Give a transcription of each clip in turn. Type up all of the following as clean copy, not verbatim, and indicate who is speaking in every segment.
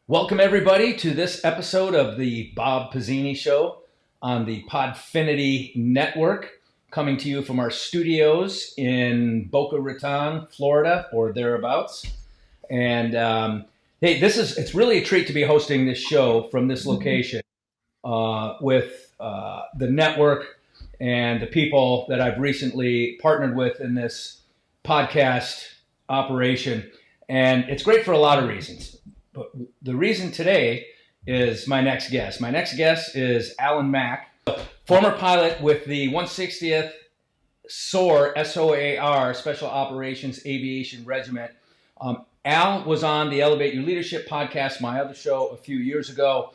Speaker 1: Welcome, everybody, to this episode of the Bob Pizzini Show on the Podfinity Network, coming to you from our studios in Boca Raton, Florida, or thereabouts. And hey, it's really a treat to be hosting this show from this location with the network and the people that I've recently partnered with in this podcast operation. And it's great for a lot of reasons. But the reason today is my next guest. My next guest is Alan Mack, former pilot with the 160th SOAR, SOAR, Special Operations Aviation Regiment. Al was on the Elevate Your Leadership podcast, my other show, a few years ago.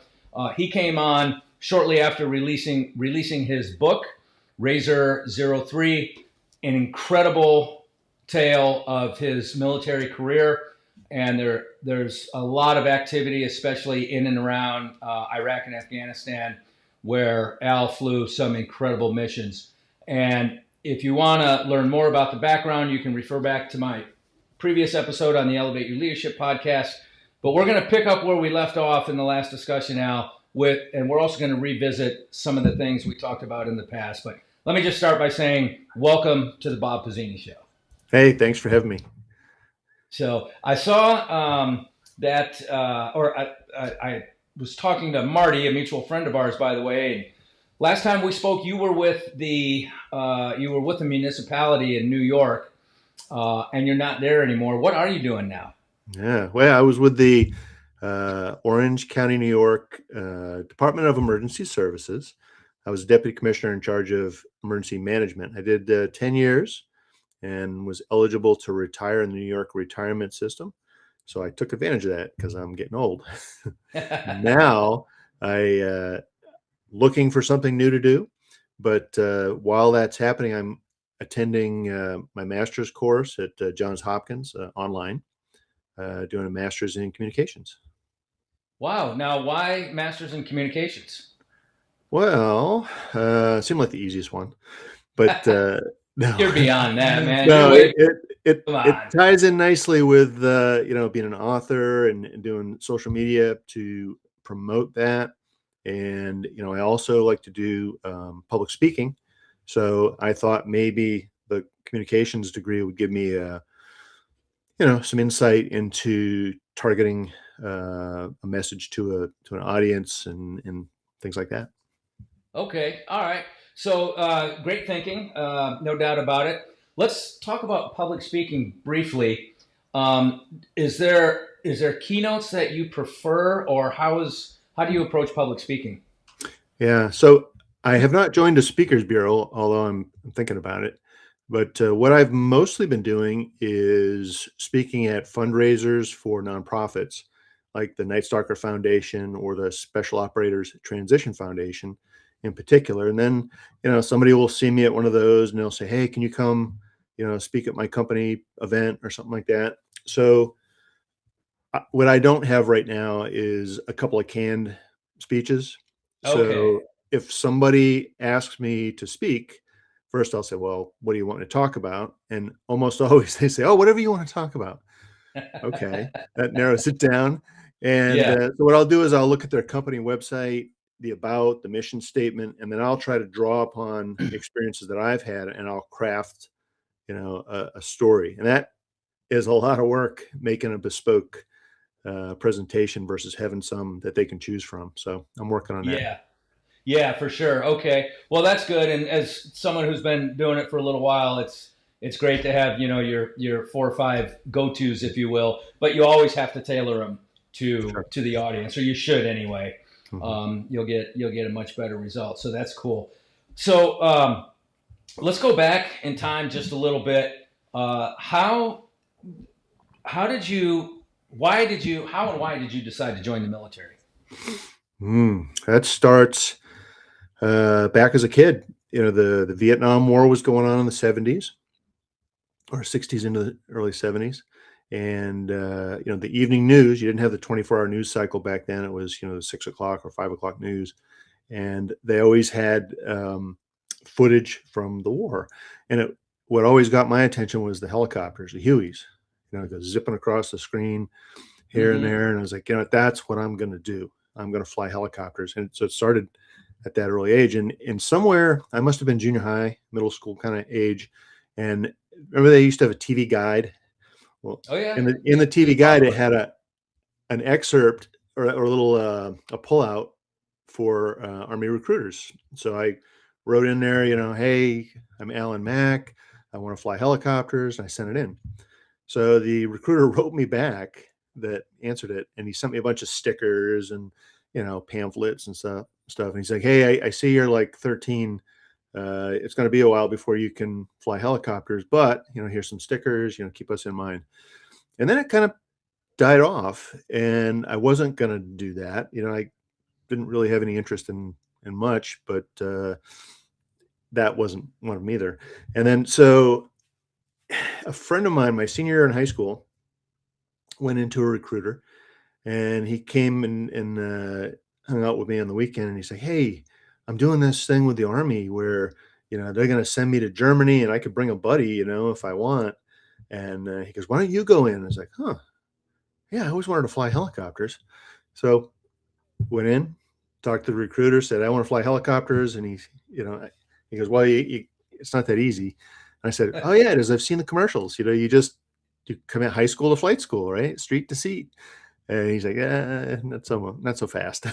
Speaker 1: He came on shortly after releasing his book, Razor 03, an incredible tale of his military career. And there's a lot of activity, especially in and around Iraq and Afghanistan, where Al flew some incredible missions. And if you want to learn more about the background, you can refer back to my previous episode on the Elevate Your Leadership podcast. But we're going to pick up where we left off in the last discussion, Al, and we're also going to revisit some of the things we talked about in the past. But let me just start by saying welcome to the Bob Pizzini Show.
Speaker 2: Hey, thanks for having me.
Speaker 1: So I saw that, I was talking to Marty, a mutual friend of ours, by the way. And last time we spoke, you were with the municipality in New York, and you're not there anymore. What are you doing now?
Speaker 2: Yeah, well, I was with the Orange County, New York Department of Emergency Services. I was deputy commissioner in charge of emergency management. I did 10 years. And was eligible to retire in the New York retirement system. So I took advantage of that because I'm getting old. Now I looking for something new to do. But while that's happening, I'm attending my master's course at Johns Hopkins online, doing a master's in communications.
Speaker 1: Wow. Now, why master's in communications?
Speaker 2: Well, seemed like the easiest one. But no.
Speaker 1: You're beyond that, man.
Speaker 2: No, it ties in nicely with being an author and doing social media to promote that. And I also like to do public speaking. So I thought maybe the communications degree would give me some insight into targeting a message to an audience and things like that.
Speaker 1: Okay. All right. So great thinking, no doubt about it. Let's talk about public speaking briefly. Is there keynotes that you prefer, or how do you approach public speaking?
Speaker 2: Yeah, so I have not joined a speakers bureau, although I'm thinking about it. But what I've mostly been doing is speaking at fundraisers for nonprofits, like the Night Stalker Foundation or the Special Operators Transition Foundation in particular. And then, somebody will see me at one of those and they'll say, hey, can you come, speak at my company event or something like that. So what I don't have right now is a couple of canned speeches.
Speaker 1: Okay.
Speaker 2: So if somebody asks me to speak, first I'll say, well, what do you want to talk about? And almost always they say, oh, whatever you want to talk about. Okay. That narrows it down. And so what I'll do is I'll look at their company website, the mission statement, and then I'll try to draw upon experiences that I've had, and I'll craft, a story. And that is a lot of work, making a bespoke presentation versus having some that they can choose from. So I'm working on that.
Speaker 1: Yeah, for sure. Okay. Well, that's good. And as someone who's been doing it for a little while, it's great to have, your 4 or 5 go-tos, if you will, but you always have to tailor them to the audience, or you should anyway. Mm-hmm. You'll get a much better result. So that's cool. So let's go back in time just a little bit. How and why did you decide to join the military?
Speaker 2: That starts back as a kid. The Vietnam War was going on in the 70s or 60s into the early 70s. And, the evening news, you didn't have the 24-hour news cycle back then. It was, the 6 o'clock or 5 o'clock news. And they always had footage from the war. And what always got my attention was the helicopters, the Hueys, go zipping across the screen. here and there. And I was like, that's what I'm going to do. I'm going to fly helicopters. And so it started at that early age. And somewhere I must have been junior high, middle school kind of age. And remember they used to have a TV guide. Well,
Speaker 1: Oh yeah.
Speaker 2: in the TV guide, it had an excerpt or a little a pullout for Army recruiters. So I wrote in there, hey, I'm Alan Mack. I want to fly helicopters. And I sent it in. So the recruiter wrote me back that answered it, and he sent me a bunch of stickers and pamphlets and stuff. And he's like, "Hey, I see you're like 13. It's going to be a while before you can fly helicopters, but here's some stickers. Keep us in mind." And then it kind of died off, and I wasn't going to do that. I didn't really have any interest in much, but that wasn't one of them either. And then so a friend of mine, my senior year in high school, went into a recruiter, and he came and hung out with me on the weekend, and he's like, "Hey, I'm doing this thing with the Army where they're going to send me to Germany, and I could bring a buddy, if I want." And he goes, "Why don't you go in?" And I was like, "Huh, yeah, I always wanted to fly helicopters." So went in, talked to the recruiter, said, "I want to fly helicopters," and he goes, "Well, it's not that easy." And I said, "Oh yeah, it is. I've seen the commercials. You come out high school to flight school, right? Street to seat." And he's like, not so fast.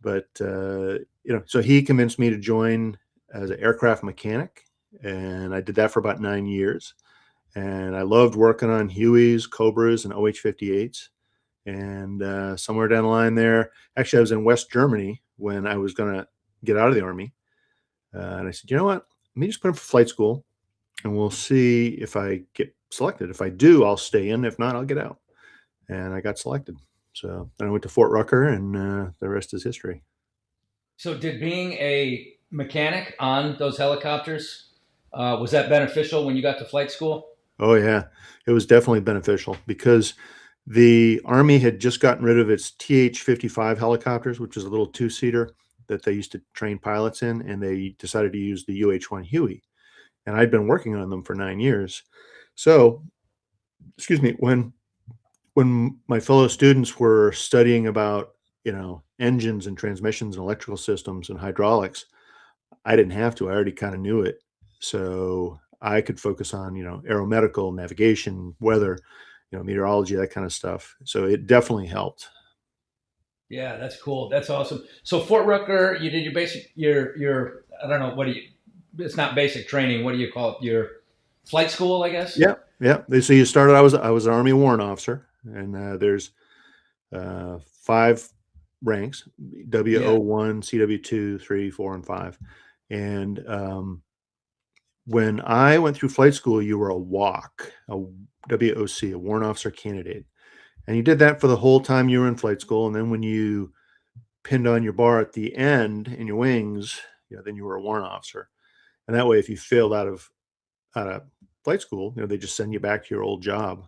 Speaker 2: But so he convinced me to join as an aircraft mechanic, and I did that for about 9 years. And I loved working on Hueys, Cobras, and OH-58s. And somewhere down the line there, actually, I was in West Germany when I was going to get out of the Army. And I said, "You know what? Let me just put him for flight school, and we'll see if I get selected. If I do, I'll stay in. If not, I'll get out." And I got selected. So then I went to Fort Rucker, and the rest is history.
Speaker 1: So did being a mechanic on those helicopters, was that beneficial when you got to flight school?
Speaker 2: Oh, yeah. It was definitely beneficial because the Army had just gotten rid of its TH-55 helicopters, which is a little two-seater that they used to train pilots in, and they decided to use the UH-1 Huey. And I'd been working on them for 9 years. So, excuse me, when my fellow students were studying about, engines and transmissions and electrical systems and hydraulics, I didn't have to. I already kind of knew it. So I could focus on, aeromedical, navigation, weather, meteorology, that kind of stuff. So it definitely helped.
Speaker 1: Yeah, that's cool. That's awesome. So Fort Rucker, you did your basic, your I don't know, it's not basic training. What do you call it? Your flight school, I guess?
Speaker 2: Yeah. Yeah. So you started, I was an Army warrant officer, and there's 5 ranks: WO1, CW2, 3, 4, and 5. And when I went through flight school, you were a WOC, a WOC, a warrant officer candidate. And you did that for the whole time you were in flight school. And then when you pinned on your bar at the end in your wings, then you were a warrant officer. And that way, if you failed out of flight school, they just send you back to your old job.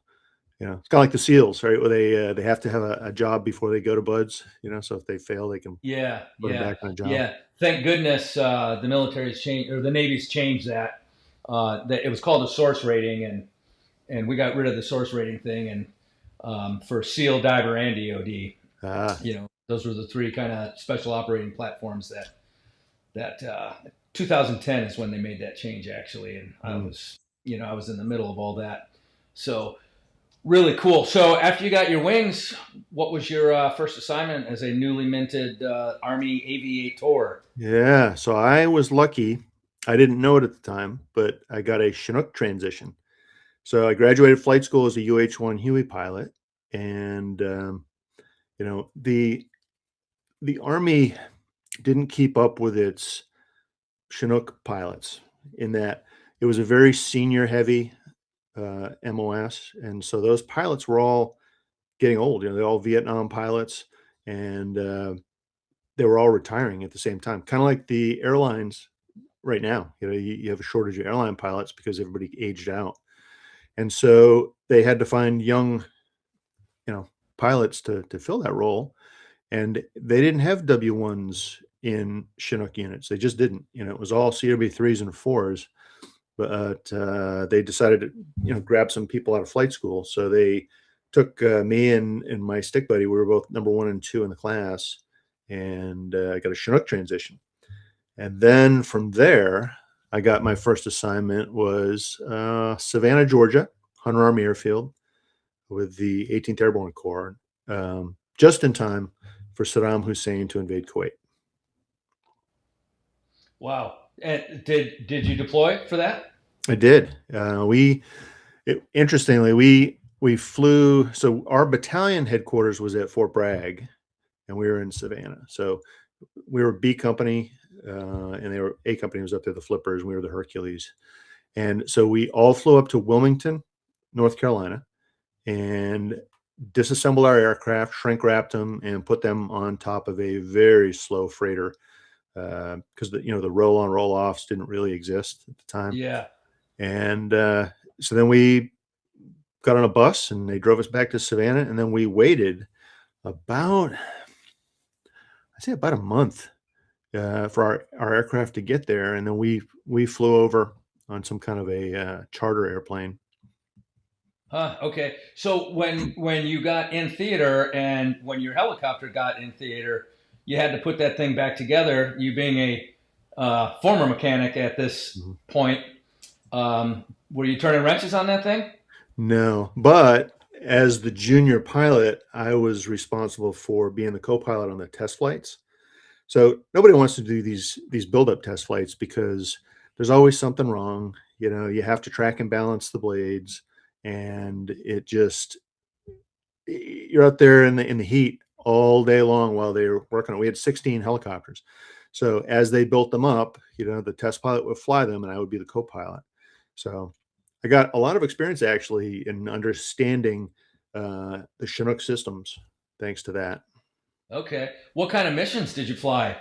Speaker 2: It's kind of like the SEALs, right? Where they have to have a job before they go to buds. So if they fail, they can put them back on a job.
Speaker 1: Yeah. Thank goodness the military's changed, or the Navy's changed that. That it was called a source rating, and we got rid of the source rating thing, and for SEAL, diver, and DoD. Those were the 3 kind of special operating platforms that 2010 is when they made that change, actually, and I was in the middle of all that. So really cool. So after you got your wings, what was your first assignment as a newly minted Army Aviator?
Speaker 2: Yeah, so I was lucky. I didn't know it at the time, but I got a Chinook transition. So I graduated flight school as a UH-1 Huey pilot, and the Army didn't keep up with its Chinook pilots in that it was a very senior heavy MOS, and so those pilots were all getting old. They're all Vietnam pilots, and they were all retiring at the same time, kind of like the airlines right now. You have a shortage of airline pilots because everybody aged out. And so they had to find young, pilots to fill that role. And they didn't have W1s in Chinook units. They just didn't. It was all CW3s and 4s. But they decided to, grab some people out of flight school. So they took me and my stick buddy. We were both number 1 and 2 in the class, and I got a Chinook transition. And then from there, I got my first assignment was Savannah, Georgia, Hunter Army Airfield with the 18th Airborne Corps, just in time for Saddam Hussein to invade Kuwait.
Speaker 1: Wow. And did you deploy for that?
Speaker 2: I did. Interestingly, we flew. So our battalion headquarters was at Fort Bragg, and we were in Savannah. So we were B company, and they were A company was up there, the Flippers. We were the Hercules, and so we all flew up to Wilmington, North Carolina, and disassembled our aircraft, shrink wrapped them, and put them on top of a very slow freighter because the roll on roll offs didn't really exist at the time.
Speaker 1: Yeah.
Speaker 2: And so then we got on a bus and they drove us back to Savannah, and then we waited about a month for our aircraft to get there, and then we flew over on some kind of a charter airplane.
Speaker 1: Okay. So when you got in theater and when your helicopter got in theater, you had to put that thing back together. You being a former mechanic at this point, were you turning wrenches on that thing?
Speaker 2: No, but as the junior pilot, I was responsible for being the co-pilot on the test flights. So nobody wants to do these build-up test flights because there's always something wrong. You have to track and balance the blades, and you're out there in the heat all day long while they were working on it. We had 16 helicopters. So as they built them up, the test pilot would fly them and I would be the co-pilot. So I got a lot of experience actually in understanding the Chinook systems thanks to that.
Speaker 1: Okay. What kind of missions did you fly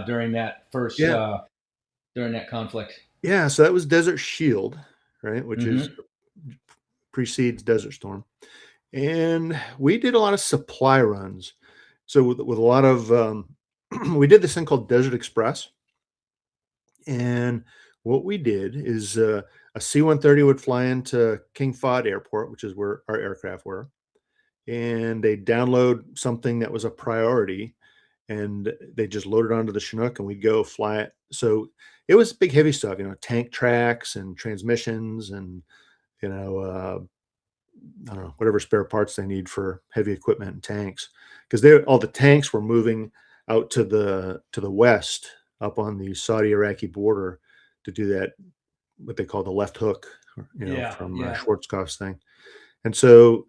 Speaker 1: during that first during that conflict?
Speaker 2: Yeah, so that was Desert Shield, right, which is precedes Desert Storm. And we did a lot of supply runs. So with a lot of we did this thing called Desert Express. And what we did is a C-130 would fly into King Fahd Airport, which is where our aircraft were, and they download something that was a priority, and they just load it onto the Chinook, and we'd go fly it. So it was big, heavy stuff, tank tracks and transmissions, and I don't know, whatever spare parts they need for heavy equipment and tanks, because all the tanks were moving out to the west, up on the Saudi-Iraqi border, to do that, what they call the left hook, from Schwarzkopf's thing. And so,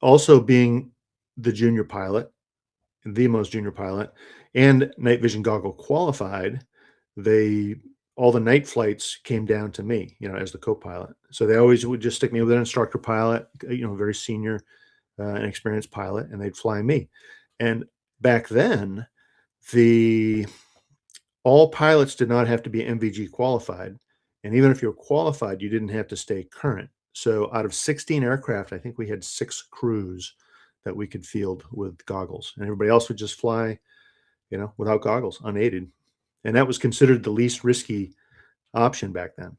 Speaker 2: also being the junior pilot, the most junior pilot, and night vision goggle qualified, all the night flights came down to me, as the co-pilot. So they always would just stick me with an instructor pilot, very senior and experienced pilot, and they'd fly me. And back then, all pilots did not have to be MVG qualified. And even if you were qualified, you didn't have to stay current. So out of 16 aircraft, I think we had 6 crews that we could field with goggles, and everybody else would just fly, without goggles, unaided. And that was considered the least risky option back then.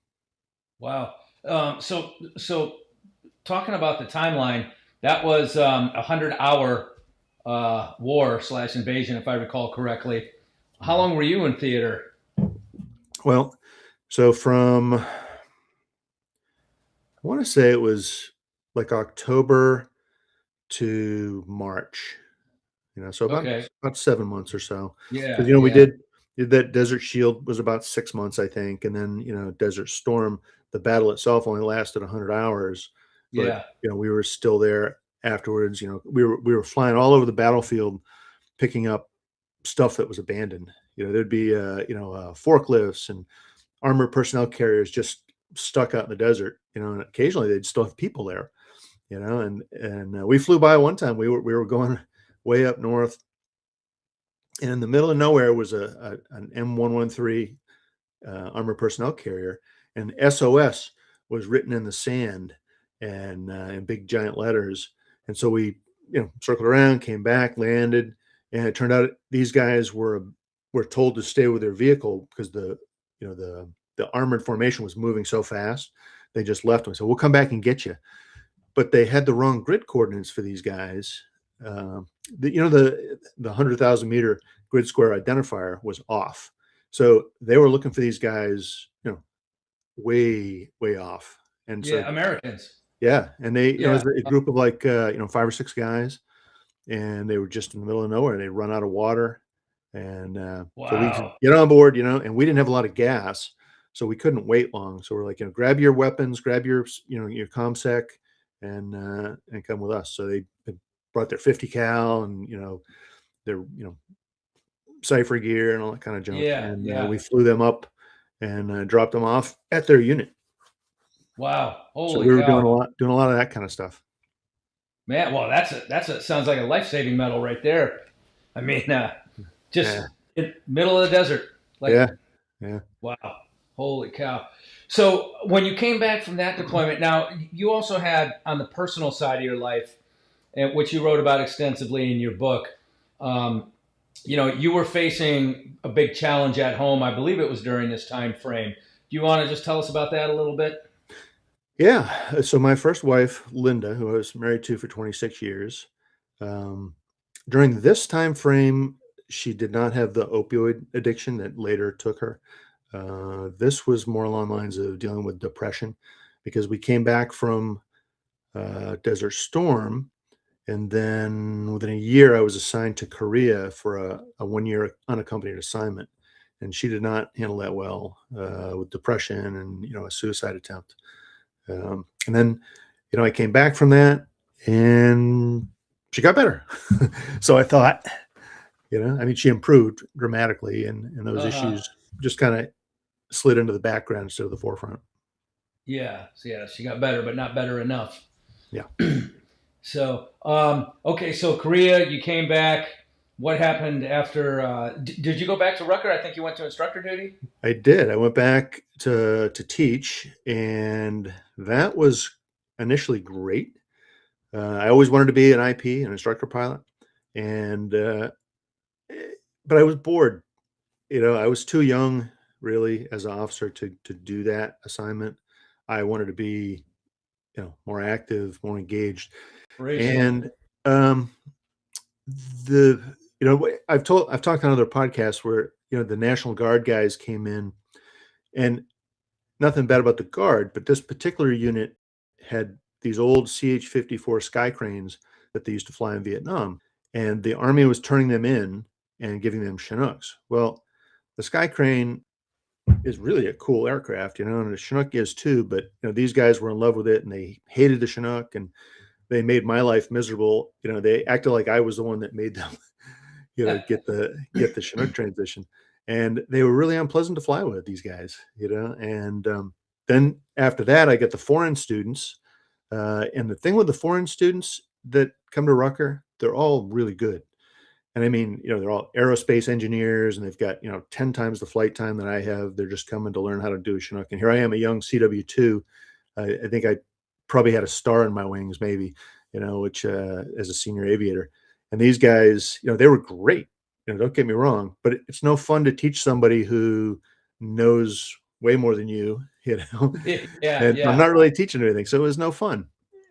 Speaker 1: Wow. So talking about the timeline, that was 100-hour war/invasion, if I recall correctly. How long were you in theater?
Speaker 2: Well, so from, I want to say it was like October to March, so about 7 months or so.
Speaker 1: Yeah.
Speaker 2: Because, we did that. Desert Shield was about 6 months, I think. And then, Desert Storm, the battle itself only lasted 100 hours. But, we were still there afterwards. We were flying all over the battlefield, picking up stuff that was abandoned. There'd be forklifts and armored personnel carriers just stuck out in the desert. And occasionally they'd still have people there. And we flew by one time. We were going way up north, and in the middle of nowhere was an M113 armored personnel carrier, and SOS was written in the sand and in big giant letters. And so we circled around, came back, landed. And it turned out these guys were told to stay with their vehicle because the armored formation was moving so fast. They just left them. So we'll come back and get you. but they had the wrong grid coordinates for these guys. The 100,000 meter grid square identifier was off, so they were looking for these guys, way off. And so,
Speaker 1: Yeah, Americans.
Speaker 2: yeah, and they, it
Speaker 1: Yeah.
Speaker 2: was a group of like 5 or 6 guys, and they were just in the middle of nowhere. They run out of water, and so we said,
Speaker 1: Wow.
Speaker 2: get on board, and we didn't have a lot of gas, so we couldn't wait long. So we're like, grab your weapons, grab your your ComSec, and come with us. So they brought their 50 cal and their cipher gear and all that kind of junk,
Speaker 1: Yeah.
Speaker 2: and
Speaker 1: Yeah.
Speaker 2: we flew them up and dropped them off at their unit.
Speaker 1: Wow.
Speaker 2: So
Speaker 1: Holy
Speaker 2: we were
Speaker 1: cow.
Speaker 2: doing a lot of that kind of stuff.
Speaker 1: Man, well, that's sounds like a life-saving medal right there. I mean, just
Speaker 2: Yeah,
Speaker 1: in middle of the desert. Like,
Speaker 2: yeah, yeah.
Speaker 1: wow. Holy cow. So when you came back from that deployment, now you also had on the personal side of your life, and which you wrote about extensively in your book, um, you were facing a big challenge at home. I believe it was during this time frame. Do you want to just tell us about that a little bit?
Speaker 2: Yeah. So my first wife, Linda, who I was married to for 26 years, um, during this time frame, she did not have the opioid addiction that later took her. This was more along the lines of dealing with depression, because we came back from Desert Storm, and then within a year, I was assigned to Korea for a 1 year unaccompanied assignment, and she did not handle that well with depression and a suicide attempt. And then, I came back from that, and she got better. So I thought, I mean, she improved dramatically, and those
Speaker 1: Uh huh.
Speaker 2: issues just kind of slid into the background instead of the forefront.
Speaker 1: Yeah. So yeah, she got better, but not better enough.
Speaker 2: Yeah,
Speaker 1: So, okay, so Korea, you came back. What happened after? Did you go back to Rucker? I think you went to instructor duty.
Speaker 2: I did. I went back to teach, and that was initially great. I always wanted to be an IP, an instructor pilot, and but I was bored. I was too young, really, as an officer to do that assignment. I wanted to be, more active, more engaged,
Speaker 1: Raise the
Speaker 2: and um, the I've talked on other podcasts where the National Guard guys came in, and nothing bad about the Guard, but this particular unit had these old CH-54 sky cranes that they used to fly in Vietnam, and the Army was turning them in and giving them Chinooks. Well, the sky crane is really a cool aircraft, and the Chinook is too, but these guys were in love with it, and they hated the Chinook, and they made my life miserable. They acted like I was the one that made them, get the Chinook transition, and they were really unpleasant to fly with, these guys, and then after that, I get the foreign students, and the thing with the foreign students that come to Rucker, they're all really good. And I mean, they're all aerospace engineers, and they've got, 10 times the flight time that I have. They're just coming to learn how to do a Chinook. And here I am, a young CW2. I think I probably had a star in my wings, maybe, which as a senior aviator. And these guys, they were great. Don't get me wrong, but it's no fun to teach somebody who knows way more than you,
Speaker 1: Yeah,
Speaker 2: and I'm
Speaker 1: yeah.
Speaker 2: not really teaching anything. So it was no fun.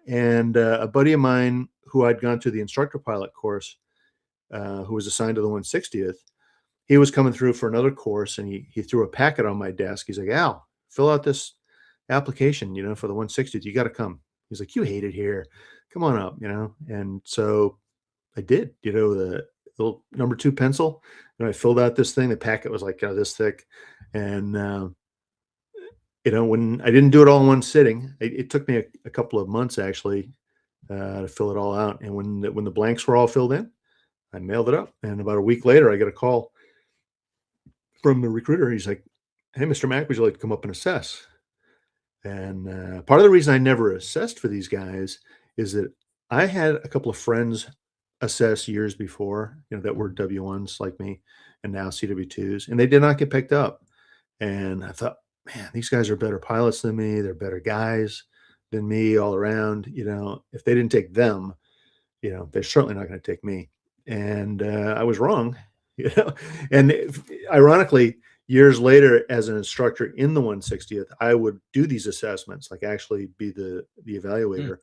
Speaker 2: And a buddy of mine who I'd gone through the instructor pilot course, who was assigned to the 160th, he was coming through for another course, and he threw a packet on my desk. He's like, Al, fill out this application, for the 160th. You got to come. He's like, you hate it here. Come on up, And so I did, the little number 2 pencil. I filled out this thing. The packet was like this thick. And, when I didn't do it all in one sitting, it took me a couple of months actually to fill it all out. And when the blanks were all filled in, I mailed it up, and about a week later, I got a call from the recruiter. He's like, "Hey, Mr. Mack, would you like to come up and assess?" And part of the reason I never assessed for these guys is that I had a couple of friends assess years before, that were W1s like me, and now CW2s, and they did not get picked up. And I thought, man, these guys are better pilots than me. They're better guys than me all around. If they didn't take them, they're certainly not going to take me. And I was wrong, you know. And ironically, years later, as an instructor in the 160th, I would do these assessments, like actually be the
Speaker 1: Hmm.
Speaker 2: evaluator.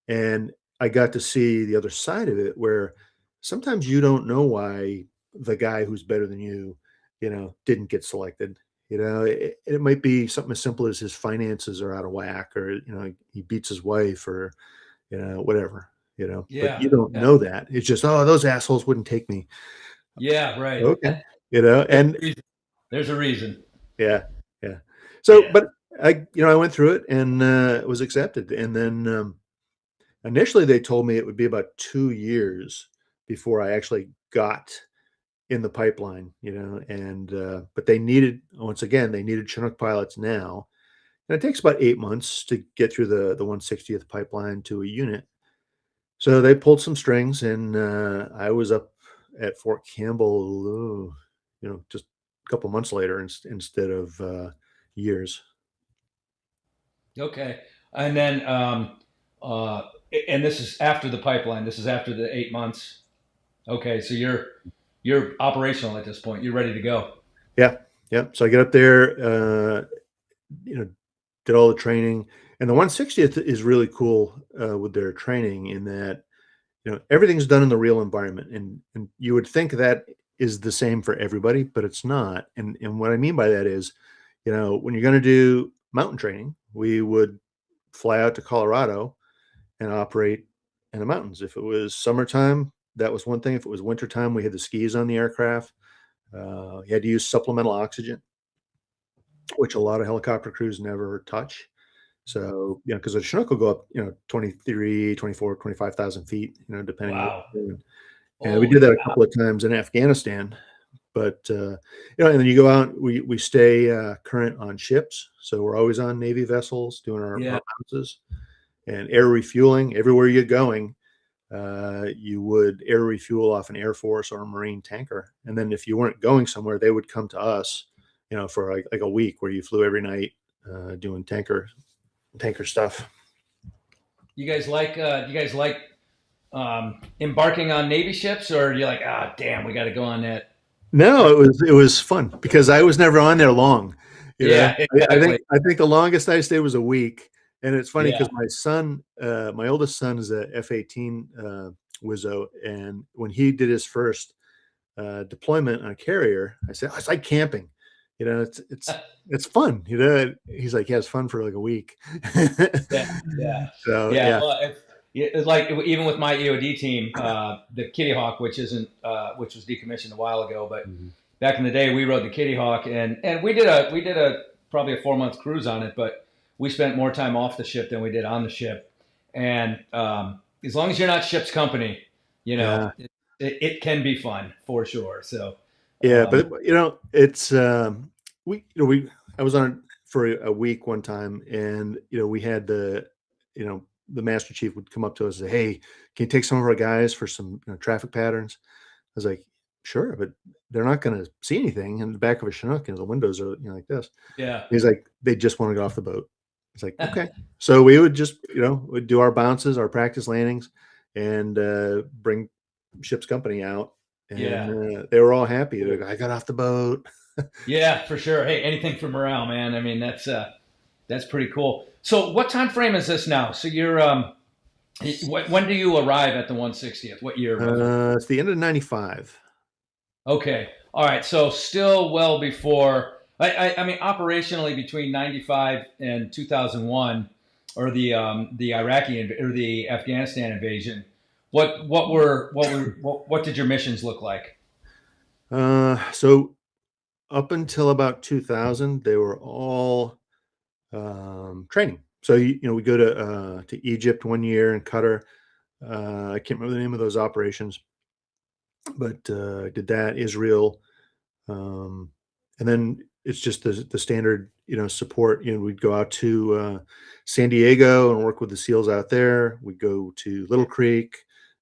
Speaker 2: And I got to see the other side of it where sometimes you don't know why the guy who's better than you, didn't get selected. It might be something as simple as his finances are out of whack, or, he beats his wife, or, whatever, but
Speaker 1: Yeah.
Speaker 2: you don't
Speaker 1: Yeah.
Speaker 2: know that. It's just, oh, those assholes wouldn't take me.
Speaker 1: Yeah. Right.
Speaker 2: Okay.
Speaker 1: There's
Speaker 2: And
Speaker 1: a reason. There's a reason.
Speaker 2: yeah, yeah. So,
Speaker 1: Yeah.
Speaker 2: but I went through it and was accepted. And then initially they told me it would be about 2 years before I actually got in the pipeline, and but they needed Chinook pilots now. And it takes about 8 months to get through the 160th pipeline to a unit. So they pulled some strings, and I was up at Fort Campbell, just a couple months later instead of years.
Speaker 1: Okay. And then, uh, and this is after the pipeline. This is after the 8 months. Okay. So you're operational at this point. You're ready to go.
Speaker 2: Yeah, yeah. So I get up there, you know, did all the training, and the 160th is really cool with their training in that everything's done in the real environment, and you would think that is the same for everybody, but it's not. And what I mean by that is, when you're going to do mountain training, we would fly out to Colorado and operate in the mountains. If it was summertime, that was one thing. If it was wintertime, we had the skis on the aircraft. You had to use supplemental oxygen, which a lot of helicopter crews never touch. So, because the Chinook will go up, 23, 24, 25,000 feet, depending on what
Speaker 1: Wow.
Speaker 2: you're doing. And we
Speaker 1: Holy
Speaker 2: did that a
Speaker 1: cow.
Speaker 2: couple of times in Afghanistan. But, and then you go out, we stay current on ships. So we're always on Navy vessels doing our
Speaker 1: Yeah.
Speaker 2: bounces and air refueling. Everywhere you're going, you would air refuel off an Air Force or a Marine tanker. And then if you weren't going somewhere, they would come to us, for like a week where you flew every night doing tanker stuff.
Speaker 1: You guys like embarking on Navy ships, or are you like, ah, damn, we got to go on that?
Speaker 2: No, it was fun because I was never on there long.
Speaker 1: Yeah,
Speaker 2: I think
Speaker 1: exactly.
Speaker 2: the longest I stayed was a week, and it's funny
Speaker 1: Yeah.
Speaker 2: because my oldest son is a F-18 Wizzo, and when he did his first deployment on a carrier, I said, oh, it's like camping. It's fun. He's like, yeah, it's fun for like a week.
Speaker 1: Yeah, yeah,
Speaker 2: So
Speaker 1: yeah.
Speaker 2: yeah,
Speaker 1: Well, it's like even with my EOD team, the Kitty Hawk, which was decommissioned a while ago, but
Speaker 2: Mhm.
Speaker 1: back in the day, we rode the Kitty Hawk, and we did a probably a 4 month cruise on it, but we spent more time off the ship than we did on the ship. And as long as you're not ship's company,
Speaker 2: Yeah.
Speaker 1: it can be fun for sure. So
Speaker 2: Yeah,
Speaker 1: um,
Speaker 2: but it's we I was on it for a week one time, and we had the Master Chief would come up to us and say, "Hey, can you take some of our guys for some traffic patterns?" I was like, "Sure, but they're not going to see anything in the back of a Chinook, and the windows are like this."
Speaker 1: yeah,
Speaker 2: He's like, "They just want to get off the boat." It's like, okay, so we would just would do our bounces, our practice landings, and bring ship's company out, and
Speaker 1: yeah.
Speaker 2: they were all happy. They're
Speaker 1: Cool.
Speaker 2: like, I got off the boat.
Speaker 1: Yeah, for sure. Hey, anything for morale, man. I mean, that's pretty cool. So, what time frame is this now? So, when do you arrive at the 160th? What year roughly?
Speaker 2: It's the end of '95.
Speaker 1: Okay, all right. So, still well before. I mean, operationally between 95 and 2001, or the or the Afghanistan invasion. What did your missions look like?
Speaker 2: So up until about 2000, they were all training. So we go to Egypt 1 year and Qatar. I can't remember the name of those operations, but did that Israel, um, and then it's just the standard support. We'd go out to San Diego and work with the SEALs out there. We'd go to Little Creek.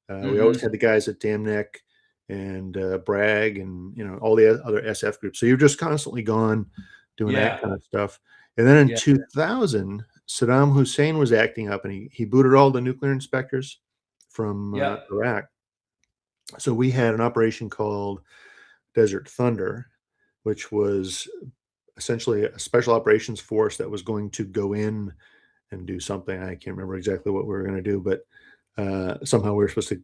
Speaker 2: We always
Speaker 1: Mm-hmm.
Speaker 2: had the guys at Dam Neck and Bragg and all the other SF groups. So you're just constantly gone doing that
Speaker 1: Yeah,
Speaker 2: kind of stuff. And then in
Speaker 1: yeah,
Speaker 2: 2000, Saddam Hussein was acting up, and he booted all the nuclear inspectors from
Speaker 1: yeah.
Speaker 2: Iraq. So we had an operation called Desert Thunder, which was essentially a special operations force that was going to go in and do something. I can't remember exactly what we were going to do, but somehow we were supposed to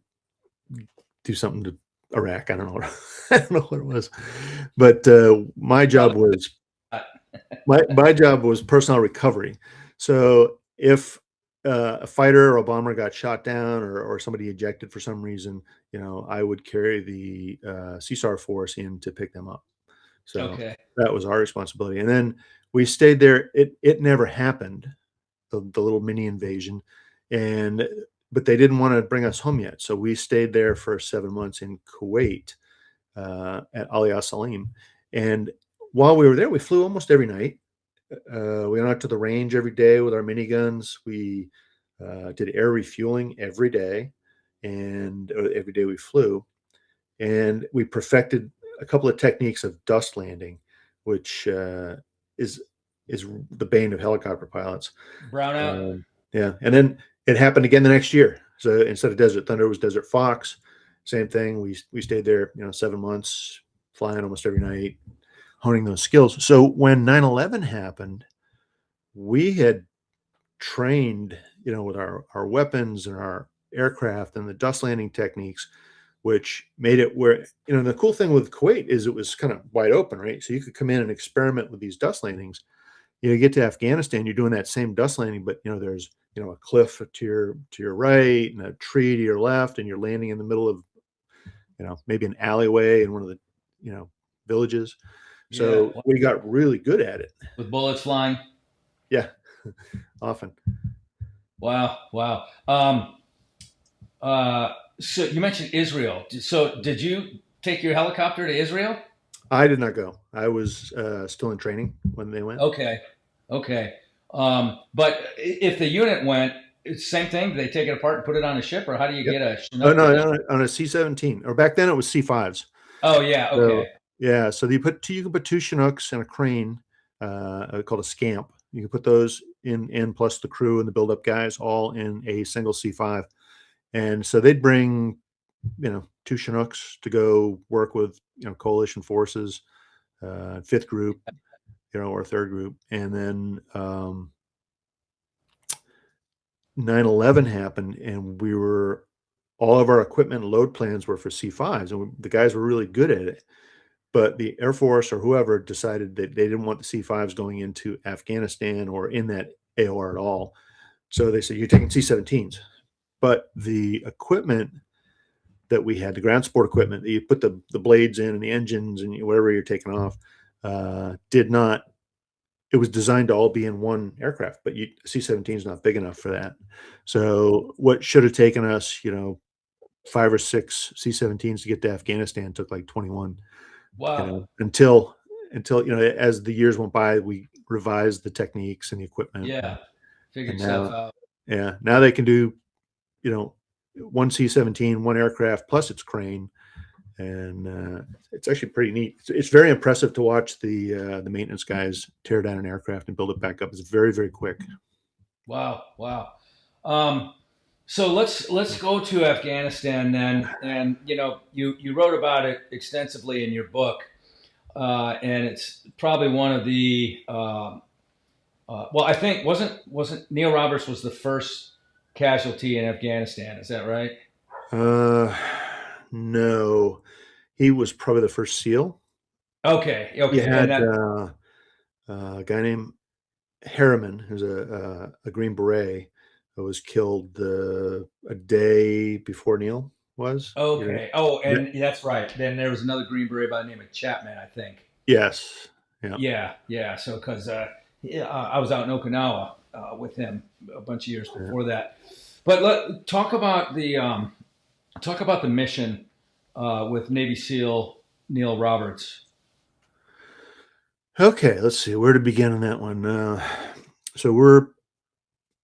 Speaker 2: do something to Iraq. I don't know. I don't know what it was, but my job
Speaker 1: Probably.
Speaker 2: was my job was personnel recovery. So if a fighter or a bomber got shot down or somebody ejected for some reason, I would carry the CSAR force in to pick them up. So
Speaker 1: Okay.
Speaker 2: that was our responsibility. And then we stayed there. It never happened, the little mini invasion, and but they didn't want to bring us home yet. So we stayed there for 7 months in Kuwait at Ali Al Salim. And while we were there, we flew almost every night. We went out to the range every day with our miniguns. We did air refueling every day, and every day we flew. And we perfected a couple of techniques of dust landing, which is is the bane of helicopter pilots.
Speaker 1: Brownout.
Speaker 2: Yeah, and then it happened again the next year. So instead of Desert Thunder, it was Desert Fox. Same thing. We stayed there, 7 months, flying almost every night, honing those skills. So when 9/11 happened, we had trained, with our weapons and our aircraft and the dust landing techniques, which made it where, the cool thing with Kuwait is it was kind of wide open, right? So you could come in and experiment with these dust landings. You get to Afghanistan, you're doing that same dust landing, but there's a cliff to your right and a tree to your left, and you're landing in the middle of maybe an alleyway in one of the villages.
Speaker 1: Yeah.
Speaker 2: So we got really good at it.
Speaker 1: With bullets flying.
Speaker 2: Yeah, often.
Speaker 1: Wow. Wow. So you mentioned Israel. So did you take your helicopter to Israel?
Speaker 2: I did not go. I was still in training when they went.
Speaker 1: Okay. Okay. But if the unit went, it's the same thing. Do they take it apart and put it on a ship, or how do you
Speaker 2: Yep.
Speaker 1: get a
Speaker 2: Oh
Speaker 1: Chinook to
Speaker 2: no,
Speaker 1: Israel?
Speaker 2: no, on a C-17, or back then it was C-5s.
Speaker 1: Oh yeah.
Speaker 2: So
Speaker 1: Okay.
Speaker 2: yeah, so you can put two Chinooks and a crane, called a scamp. You can put those in plus the crew and the build-up guys all in a single C5, and so they'd bring two Chinooks to go work with coalition forces, fifth group, or third group, and then 9/11 happened, and all of our equipment and load plans were for C5s, and the guys were really good at it. But the Air Force or whoever decided that they didn't want the C5s going into Afghanistan or in that AOR at all. So they said, you're taking C-17s. But the equipment that we had, the ground support equipment that you put the blades in and the engines and whatever you're taking off, did not, it was designed to all be in one aircraft, but C-17 is not big enough for that. So what should have taken us, 5 or 6 C-17s to get to Afghanistan took like 21.
Speaker 1: Wow.
Speaker 2: Until as the years went by, we revised the techniques and the equipment,
Speaker 1: Yeah.
Speaker 2: and
Speaker 1: Figured stuff
Speaker 2: now,
Speaker 1: out.
Speaker 2: yeah, now they can do you know one C-17, one aircraft plus its crane, and it's actually pretty neat. It's very impressive to watch the maintenance guys tear down an aircraft and build it back up. It's very, very quick.
Speaker 1: Wow. Wow. Um, so let's go to Afghanistan then, and you wrote about it extensively in your book, and it's probably one of the well, I think wasn't Neil Roberts was the first casualty in Afghanistan. Is that right?
Speaker 2: Uh, no, he was probably the first SEAL.
Speaker 1: Okay.
Speaker 2: You
Speaker 1: Okay. And
Speaker 2: had
Speaker 1: that.
Speaker 2: a guy named Harriman, who's a Green Beret, who was killed a day before Neil was.
Speaker 1: Okay. Oh,
Speaker 2: Yeah.
Speaker 1: and that's right. Then there was another Green Beret by the name of Chapman, I think.
Speaker 2: Yes. Yeah.
Speaker 1: Yeah. Yeah. So because yeah, I was out in Okinawa with him a bunch of years
Speaker 2: Yeah.
Speaker 1: before that. But talk about the mission with Navy SEAL Neil Roberts.
Speaker 2: Okay. Let's see where to begin on that one. So we're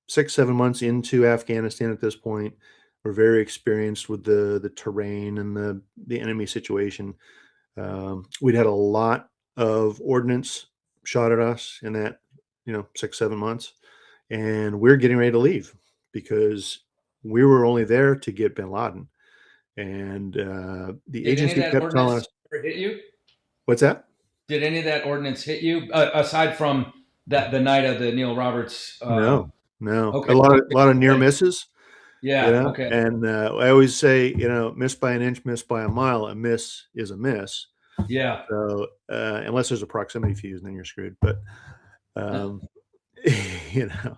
Speaker 2: 6, 7 months into Afghanistan at this point. We're very experienced with the terrain and the enemy situation. We'd had a lot of ordnance shot at us in that 6, 7 months, and we're getting ready to leave because we were only there to get Bin Laden, and the
Speaker 1: Did any of
Speaker 2: agency
Speaker 1: that
Speaker 2: kept telling us,
Speaker 1: ordnance ever hit you?
Speaker 2: "What's that?"
Speaker 1: Did any of that ordnance hit you aside from that the night of the Neil Roberts?
Speaker 2: No, No,
Speaker 1: Okay.
Speaker 2: a lot of near
Speaker 1: Okay.
Speaker 2: misses,
Speaker 1: Yeah. Okay.
Speaker 2: and I always say, miss by an inch, miss by a mile. A miss is a miss.
Speaker 1: Yeah.
Speaker 2: So unless there's a proximity fuse, then you're screwed. But um, you know,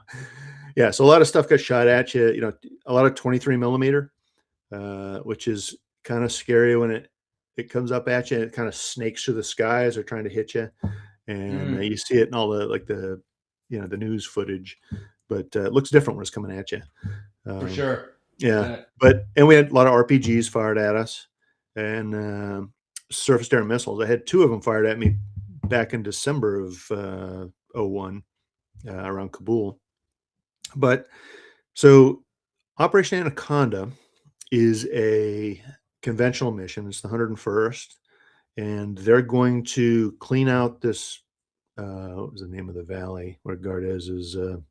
Speaker 2: yeah. So a lot of stuff got shot at you. A lot of 23 millimeter, which is kind of scary when it comes up at you and it kind of snakes through the sky as they're trying to hit you, and
Speaker 1: Mm,
Speaker 2: you see it in all the news footage, but it looks different when it's coming at you.
Speaker 1: for
Speaker 2: Um,
Speaker 1: sure.
Speaker 2: yeah,
Speaker 1: Uh,
Speaker 2: and we had a lot of RPGs fired at us, and surface to air missiles. I had two of them fired at me back in December of '01 around Kabul. But so Operation Anaconda is a conventional mission. It's the 101st, and they're going to clean out this. What was the name of the valley where Gardez is? And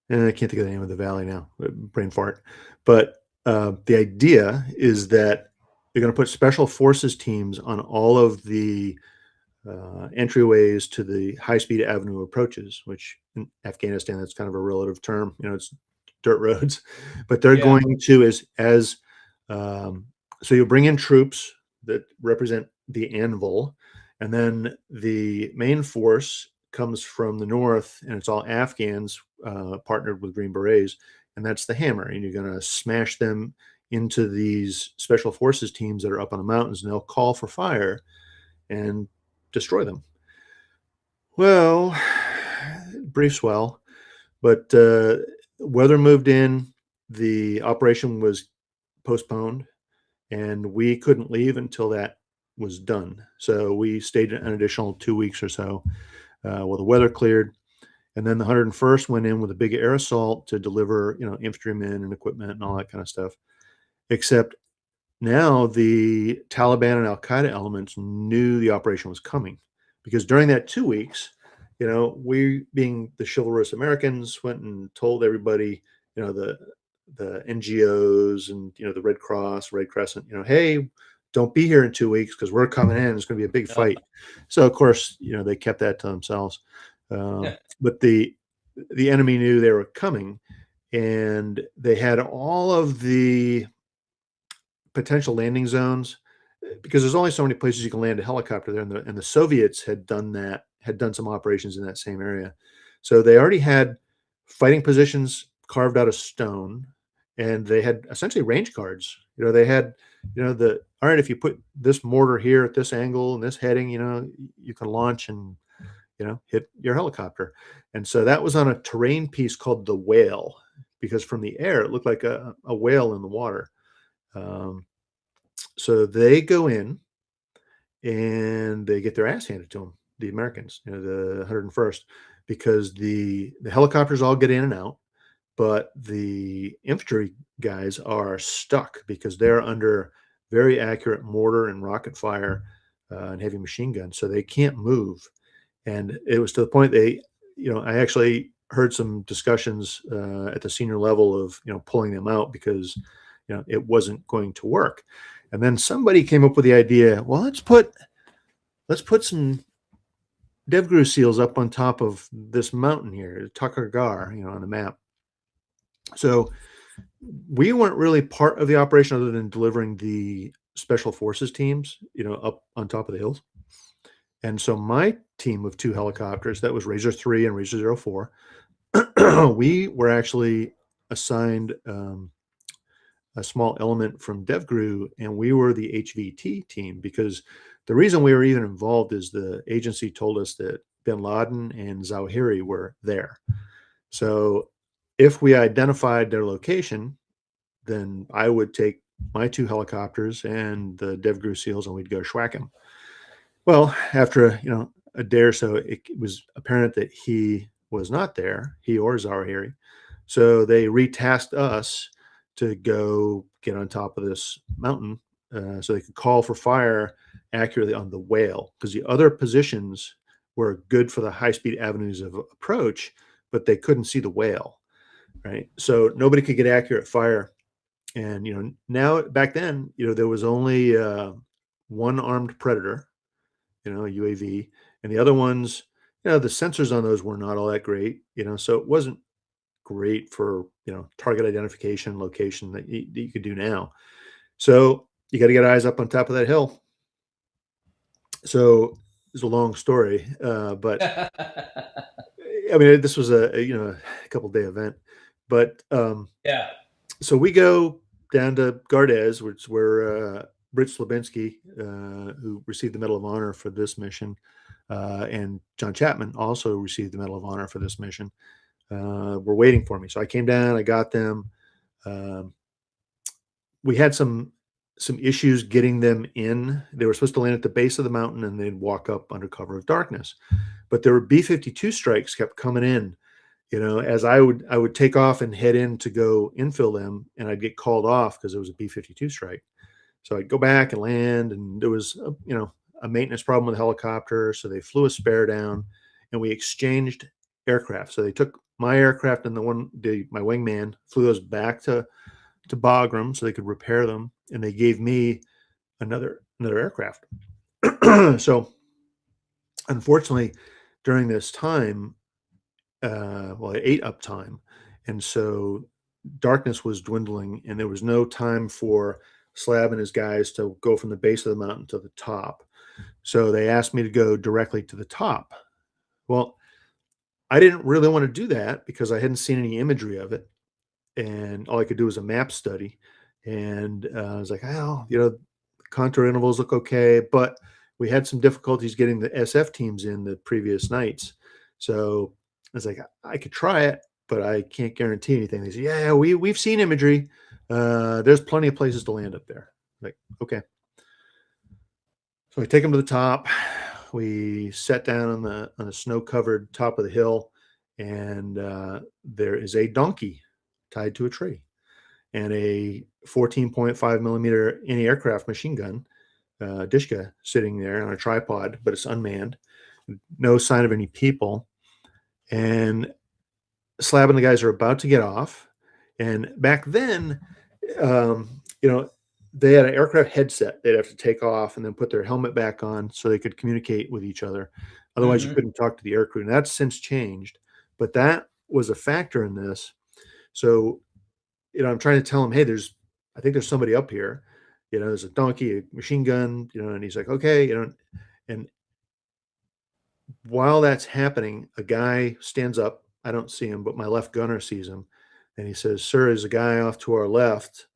Speaker 2: I can't think of the name of the valley now. Brain fart. But the idea is that they're going to put special forces teams on all of the entryways to the high-speed avenue approaches, which in Afghanistan, that's kind of a relative term. It's dirt roads, but they're
Speaker 1: yeah.
Speaker 2: going to as um, so you'll bring in troops that represent the anvil, and then the main force comes from the north, and it's all Afghans partnered with Green Berets, and that's the hammer, and you're going to smash them into these special forces teams that are up on the mountains, and they'll call for fire and destroy them. Well, brief swell, but weather moved in. The operation was postponed, and we couldn't leave until that was done. So we stayed an additional 2 weeks or so while the weather cleared. And then the 101st went in with a big air assault to deliver, infantrymen and equipment and all that kind of stuff. Except now the Taliban and Al Qaeda elements knew the operation was coming because during that 2 weeks, we being the chivalrous Americans went and told everybody, the NGOs and the Red Cross, Red Crescent, hey, don't be here in 2 weeks because we're coming in. It's going to be a big fight. So of course, they kept that to themselves. But the enemy knew they were coming, and they had all of the potential landing zones because there's only so many places you can land a helicopter there, and the Soviets had done some operations in that same area, so they already had fighting positions carved out of stone, and they had essentially range cards. They had, the all right, if you put this mortar here at this angle and this heading, you can launch and hit your helicopter, and so that was on a terrain piece called the Whale because from the air it looked like a whale in the water. Um, so they go in and they get their ass handed to them, the Americans, the 101st, because the helicopters all get in and out, but the infantry guys are stuck because they're under very accurate mortar and rocket fire and heavy machine guns, so they can't move. And it was to the point I actually heard some discussions at the senior level of pulling them out because it wasn't going to work. And then somebody came up with the idea, well, let's put some DevGru seals up on top of this mountain here, Tucker Gar, on the map. So we weren't really part of the operation other than delivering the special forces teams, up on top of the hills. And so my team of two helicopters, that was Razor 3 and Razor 04, we were actually assigned a small element from DevGru, and we were the HVT team because the reason we were even involved is the agency told us that bin Laden and Zawahiri were there. So if we identified their location, then I would take my two helicopters and the DevGru SEALs and we'd go schwack him. Well, after a day or so, it was apparent that he was not there, he or Zawahiri. So they retasked us to go get on top of this mountain so they could call for fire accurately on the Whale because the other positions were good for the high-speed avenues of approach, but they couldn't see the Whale, right? So nobody could get accurate fire. And now back then, there was only one armed Predator, a UAV, and the other ones The sensors on those were not all that great, so it wasn't great for, target identification, location that you could do now. So you got to get eyes up on top of that hill. So it's a long story, but I mean, this was a couple day event, but
Speaker 1: Yeah.
Speaker 2: so we go down to Gardez, which is where Britt Slabinski, who received the Medal of Honor for this mission, and John Chapman also received the Medal of Honor for this mission, were waiting for me. So I came down, I got them. Um, we had some issues getting them in. They were supposed to land at the base of the mountain and they'd walk up under cover of darkness. But there were B-52 strikes kept coming in, as I would take off and head in to go infill them, and I'd get called off because it was a B-52 strike. So I'd go back and land, and there was a maintenance problem with the helicopter, so they flew a spare down, and we exchanged aircraft. So they took my aircraft and my wingman flew those back to Bagram so they could repair them, and they gave me another aircraft. So unfortunately, during this time, it ate up time, and so darkness was dwindling, and there was no time for Slab and his guys to go from the base of the mountain to the top. So they asked me to go directly to the top. Well, I didn't really want to do that because I hadn't seen any imagery of it, and all I could do was a map study. And I was like, contour intervals look okay, but we had some difficulties getting the SF teams in the previous nights. So I was like, I could try it, but I can't guarantee anything. They said, yeah, we've seen imagery. There's plenty of places to land up there. Like, okay. So I take them to the top. We sat down on the snow-covered top of the hill, and there is a donkey tied to a tree and a 14.5 millimeter anti-aircraft machine gun, Dishka, sitting there on a tripod, but it's unmanned. No sign of any people. And Slab and the guys are about to get off. And back then, they had an aircraft headset they'd have to take off and then put their helmet back on so they could communicate with each other. Otherwise, you couldn't talk to the aircrew. And that's since changed. But that was a factor in this. So, I'm trying to tell him, hey, I think there's somebody up here. There's a donkey, a machine gun, and he's like, okay, and while that's happening, a guy stands up. I don't see him, but my left gunner sees him. And he says, sir, there's a guy off to our left.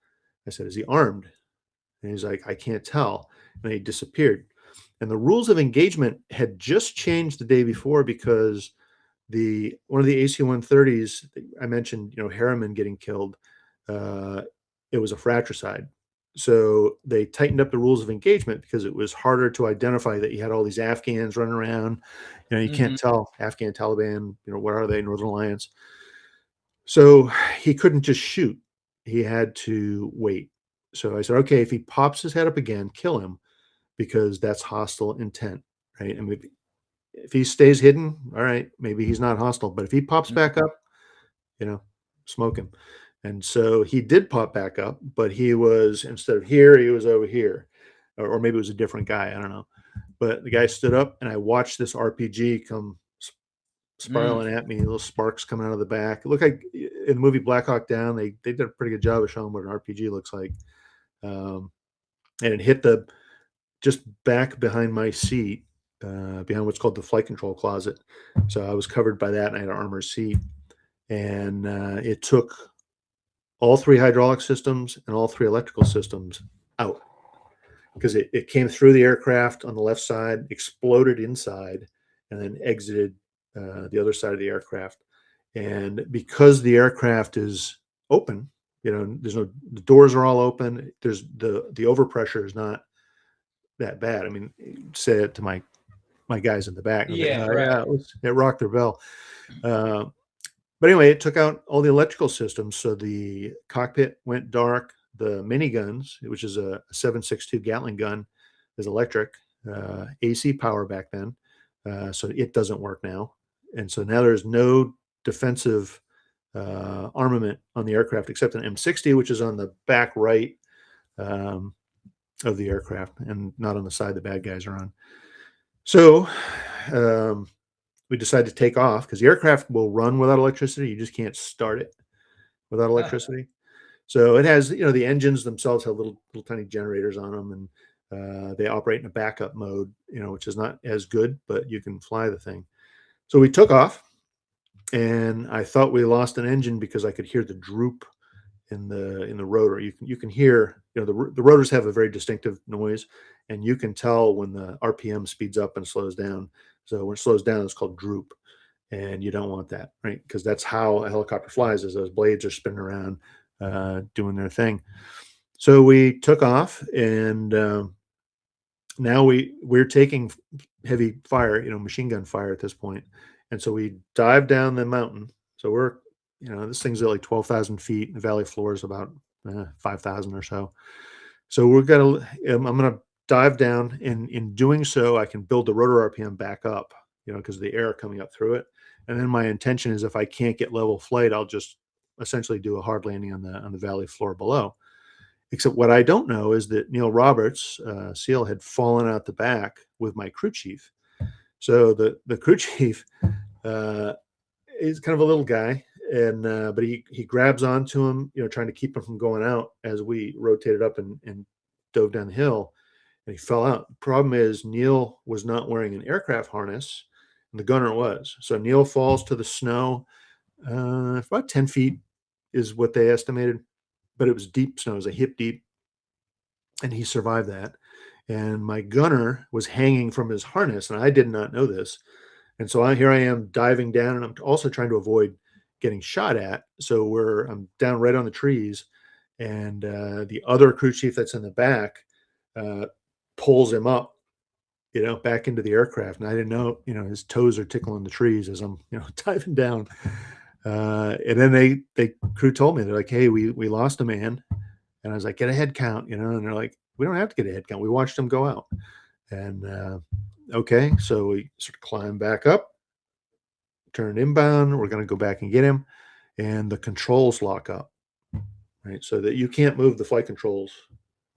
Speaker 2: I said, is he armed? And he's like, I can't tell. And he disappeared. And the rules of engagement had just changed the day before because one of the AC-130s, I mentioned, Harriman getting killed. It was a fratricide. So they tightened up the rules of engagement because it was harder to identify that you had all these Afghans running around. You can't tell Afghan Taliban, what are they, Northern Alliance. So he couldn't just shoot. He had to wait. So I said, okay, if he pops his head up again, kill him because that's hostile intent, right? And if he stays hidden, all right, maybe he's not hostile. But if he pops back up, smoke him. And so he did pop back up, but he was, instead of here, he was over here. Or maybe it was a different guy. I don't know. But the guy stood up, and I watched this RPG come spiraling at me, little sparks coming out of the back. It looked like in the movie Black Hawk Down, they did a pretty good job of showing what an RPG looks like. And it hit just back behind my seat, behind what's called the flight control closet. So I was covered by that, and I had an armored seat. And it took all three hydraulic systems and all three electrical systems out because it came through the aircraft on the left side, exploded inside, and then exited the other side of the aircraft. And because the aircraft is open, the doors are all open. There's the overpressure is not that bad. I mean, say it to my guys in the back.
Speaker 1: Yeah,
Speaker 2: Like,
Speaker 1: right.
Speaker 2: it rocked their bell. But anyway, it took out all the electrical systems. So the cockpit went dark. The miniguns, which is a 7.62 Gatling gun, is electric, AC power back then. So it doesn't work now. And so now there's no defensive armament on the aircraft except an M60, which is on the back right of the aircraft and not on the side the bad guys are on. So we decided to take off because the aircraft will run without electricity. You just can't start it without
Speaker 1: Huh.
Speaker 2: electricity. So it has, the engines themselves have little tiny generators on them, and they operate in a backup mode, which is not as good, but you can fly the thing. So we took off, and I thought we lost an engine because I could hear the droop in the rotor. You can hear, the rotors have a very distinctive noise, and you can tell when the RPM speeds up and slows down. So when it slows down, it's called droop, and you don't want that, right? Because that's how a helicopter flies, is those blades are spinning around, doing their thing. So we took off, and now we're taking heavy fire, machine gun fire at this point. And so we dive down the mountain. So we're, this thing's at like 12,000 feet, and the valley floor is about 5,000 or so. So I'm going to dive down, and in doing so, I can build the rotor RPM back up, because of the air coming up through it. And then my intention is, if I can't get level flight, I'll just essentially do a hard landing on the valley floor below. Except what I don't know is that Neil Roberts, SEAL, had fallen out the back with my crew chief. So the crew chief is kind of a little guy, and but he grabs onto him, trying to keep him from going out as we rotated up and dove down the hill, and he fell out. Problem is, Neil was not wearing an aircraft harness, and the gunner was. So Neil falls to the snow. About 10 feet is what they estimated, but it was deep snow. It was a hip deep, and he survived that. And my gunner was hanging from his harness, and I did not know this. And so here I am diving down, and I'm also trying to avoid getting shot at. So I'm down right on the trees, and the other crew chief that's in the back pulls him up, back into the aircraft. And I didn't know, his toes are tickling the trees as I'm, diving down. And then they crew told me, they're like, "Hey, we lost a man." And I was like, "Get a head count," and they're like, "We don't have to get a head count. We watched him go out." And okay, so we sort of climb back up, turn inbound. We're going to go back and get him, and the controls lock up, right? So that you can't move the flight controls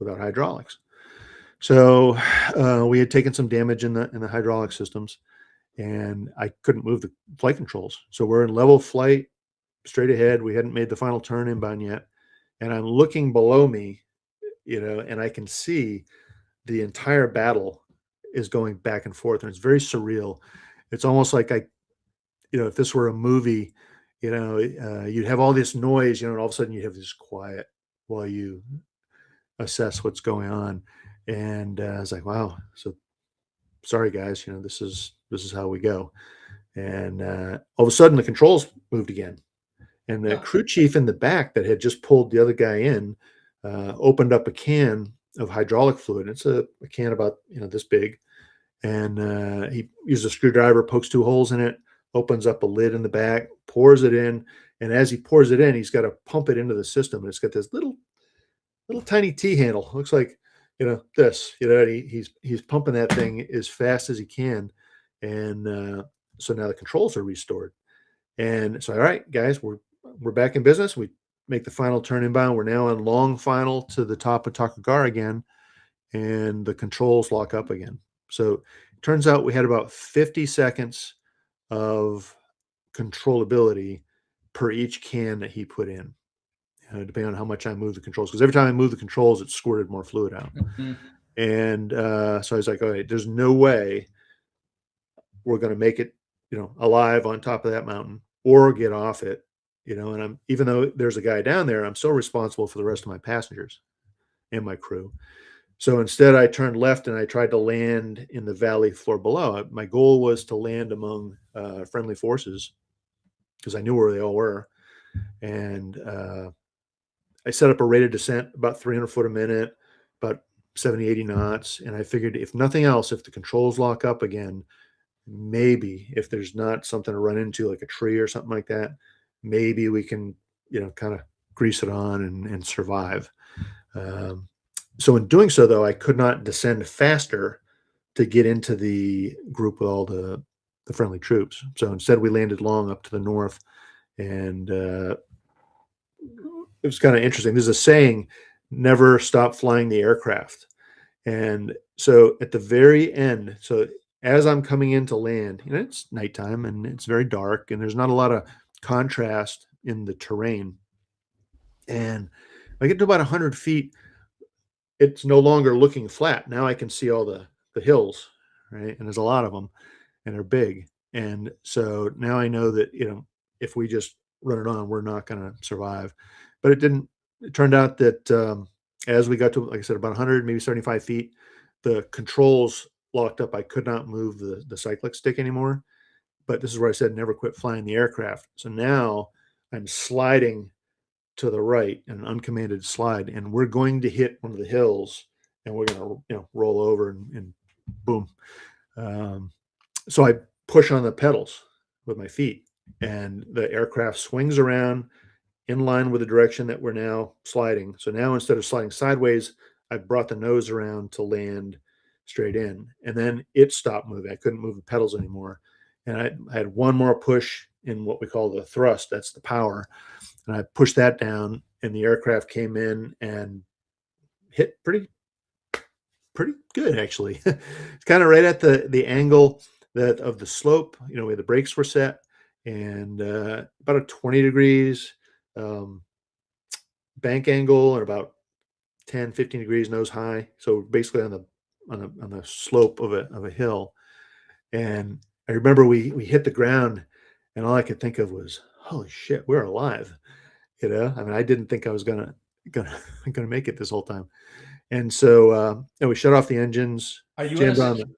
Speaker 2: without hydraulics. So we had taken some damage in the hydraulic systems, and I couldn't move the flight controls. So we're in level flight, straight ahead. We hadn't made the final turn inbound yet, and I'm looking below me, and I can see the entire battle is going back and forth, and it's very surreal. It's almost like if this were a movie, you'd have all this noise, and all of a sudden you have this quiet while you assess what's going on. And I was like, wow. So sorry, guys, this is how we go. And all of a sudden the controls moved again, and the crew chief in the back that had just pulled the other guy in opened up a can of hydraulic fluid. It's a can about this big, and he uses a screwdriver, pokes 2 holes in it, opens up a lid in the back, pours it in, and as he pours it in, he's got to pump it into the system. And it's got this little tiny T handle. Looks like this. And he's pumping that thing as fast as he can, and so now the controls are restored. And so, all right, guys, we're back in business. We make the final turn inbound. We're now on long final to the top of Takagara again, and the controls lock up again. So it turns out we had about 50 seconds of controllability per each can that he put in, depending on how much I move the controls. Because every time I move the controls, it squirted more fluid out.
Speaker 1: Mm-hmm.
Speaker 2: And so I was like, okay, there's no way we're going to make it, alive on top of that mountain or get off it, and even though there's a guy down there, I'm still responsible for the rest of my passengers and my crew. So instead I turned left and I tried to land in the valley floor below. My goal was to land among friendly forces because I knew where they all were. And I set up a rate of descent about 300 foot a minute, about 70, 80 knots. And I figured, if nothing else, if the controls lock up again, maybe if there's not something to run into like a tree or something like that, maybe we can, kind of grease it on and survive. So in doing so, though, I could not descend faster to get into the group with all the friendly troops. So instead, we landed long up to the north, and it was kind of interesting. There's a saying, "Never stop flying the aircraft." And so at the very end, so as I'm coming into land, it's nighttime and it's very dark and there's not a lot of contrast in the terrain. And I get to about 100 feet, it's no longer looking flat. Now I can see all the hills, right? And there's a lot of them and they're big. And so now I know that, if we just run it on, we're not going to survive. But it didn't. It turned out that as we got to, like I said, about 100, maybe 75 feet, the controls locked up. I could not move the cyclic stick anymore. But this is where I said never quit flying the aircraft. So now I'm sliding to the right, an uncommanded slide, and we're going to hit one of the hills, and we're going to roll over and boom. So I push on the pedals with my feet, and the aircraft swings around in line with the direction that we're now sliding. So now instead of sliding sideways, I brought the nose around to land straight in, and then it stopped moving. I couldn't move the pedals anymore, and I had one more push in what we call the thrust. That's the power, and I pushed that down, and the aircraft came in and hit pretty good actually. It's kind of right at the angle that of the slope, where the brakes were set, and about a 20 degrees bank angle and about 10, 15 degrees nose high. So basically on the slope of a hill. And I remember we hit the ground, and all I could think of was, holy shit, we're alive. I mean, I didn't think I was gonna make it this whole time. And so we shut off the engines,
Speaker 1: Are you in
Speaker 2: jammed
Speaker 1: a
Speaker 2: on.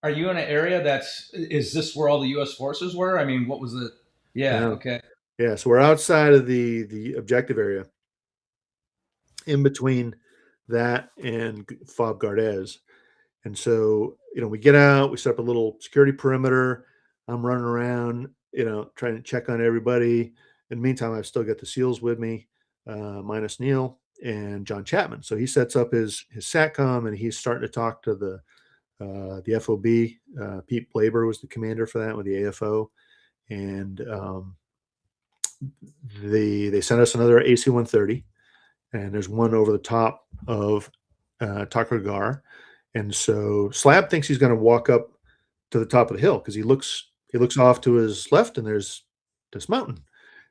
Speaker 1: Are you in an area is this where all the U.S. forces were? I mean, what was it? Yeah.
Speaker 2: No,
Speaker 1: Okay.
Speaker 2: yeah. So we're outside of the objective area, in between that and Fob Gardez. And so, we get out, we set up a little security perimeter. I'm running around, trying to check on everybody. In the meantime, I've still got the SEALs with me, minus Neil and John Chapman. So he sets up his SATCOM, and he's starting to talk to the FOB. Pete Blaber was the commander for that with the AFO. And they sent us another AC-130, and there's one over the top of Tucker Gar. And so Slab thinks he's going to walk up to the top of the hill because he looks off to his left, and there's this mountain,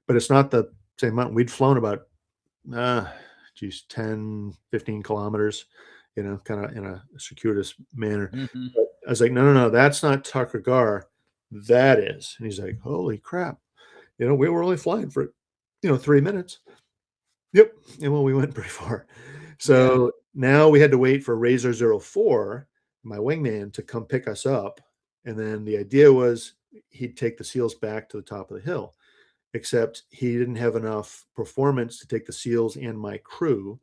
Speaker 2: but it's not the same mountain. We'd flown about, 10, 15 kilometers, kind of in a circuitous manner.
Speaker 1: Mm-hmm.
Speaker 2: But I was like, no, that's not Tucker Gar. That is. And he's like, holy crap. We were only flying for, 3 minutes. Yep. And well, we went pretty far. So now we had to wait for Razor 04, my wingman, to come pick us up. And then the idea was he'd take the SEALs back to the top of the hill, except he didn't have enough performance to take the SEALs and my crew.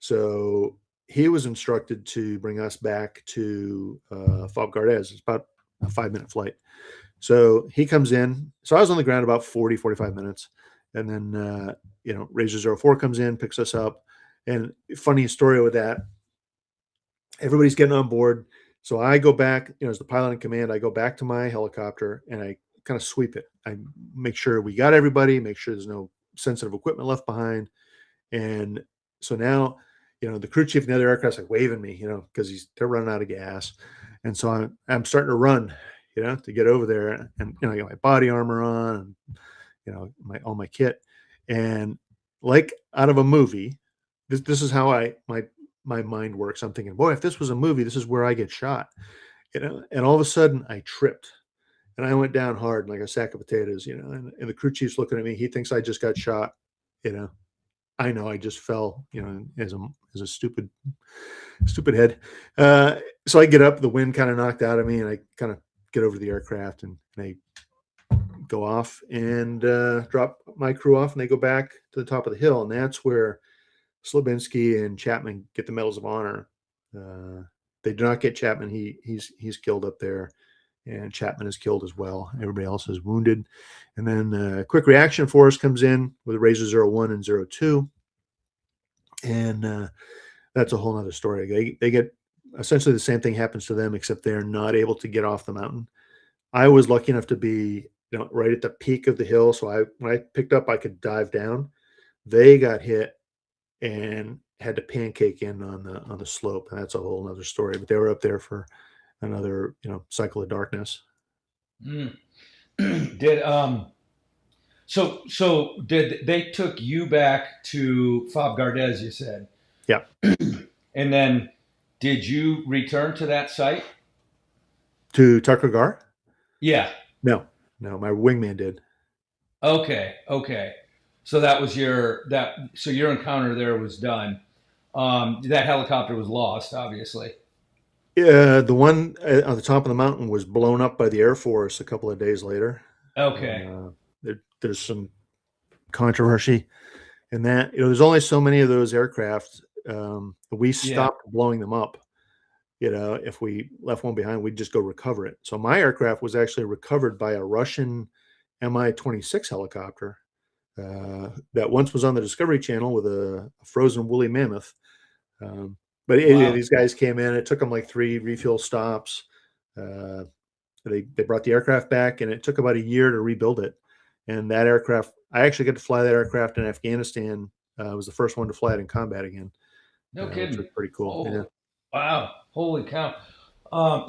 Speaker 2: So he was instructed to bring us back to Fob Gardez. It's about a 5-minute flight. So he comes in. So I was on the ground about 40, 45 minutes. And then, Razor 04 comes in, picks us up. And funny story with that, everybody's getting on board. So I go back, as the pilot in command, I go back to my helicopter and I kind of sweep it. I make sure we got everybody, make sure there's no sensitive equipment left behind. And so now, the crew chief and the other aircraft's like waving me, because they're running out of gas. And so I'm starting to run, to get over there. And, I got my body armor on, and, all my kit. And like out of a movie, this is how my mind works. I'm thinking, boy, if this was a movie, this is where I get shot. And all of a sudden I tripped and I went down hard like a sack of potatoes, and the crew chief's looking at me. He thinks I just got shot. I know I just fell, as a stupid head. So I get up, the wind kind of knocked out of me, and I kind of get over the aircraft, and I go off and drop my crew off, and they go back to the top of the hill. And that's where Slabinski and Chapman get the medals of honor. They do not get Chapman. He's killed up there, and Chapman is killed as well. Everybody else is wounded. And then Quick Reaction Force comes in with Razor 01 and 02. And that's a whole nother story. They get essentially the same thing happens to them, except they're not able to get off the mountain. I was lucky enough to be, right at the peak of the hill. So when I picked up, I could dive down. They got hit and had to pancake in on the slope. And that's a whole nother story, but they were up there for another, cycle of darkness.
Speaker 1: Mm. Did so did they took you back to Fob Gardez, you said?
Speaker 2: Yeah.
Speaker 1: And then did you return to that site?
Speaker 2: To Tucker Gar?
Speaker 1: Yeah.
Speaker 2: No, my wingman did.
Speaker 1: Okay. So that was so your encounter there was done. That helicopter was lost, obviously.
Speaker 2: Yeah, the one on the top of the mountain was blown up by the Air Force a couple of days later.
Speaker 1: Okay.
Speaker 2: There's some controversy in that. There's only so many of those aircraft. We
Speaker 1: Yeah.
Speaker 2: stopped blowing them up. If we left one behind, we'd just go recover it. So my aircraft was actually recovered by a Russian Mi-26 helicopter that once was on the Discovery Channel with a frozen woolly mammoth. But
Speaker 1: Wow.
Speaker 2: these guys came in. It took them like 3 refuel stops. They brought the aircraft back, and it took about a year to rebuild it. And that aircraft, I actually got to fly that aircraft in Afghanistan. I was the first one to fly it in combat again,
Speaker 1: No
Speaker 2: which
Speaker 1: kidding.
Speaker 2: was pretty cool.
Speaker 1: Oh,
Speaker 2: Yeah.
Speaker 1: wow. Holy cow.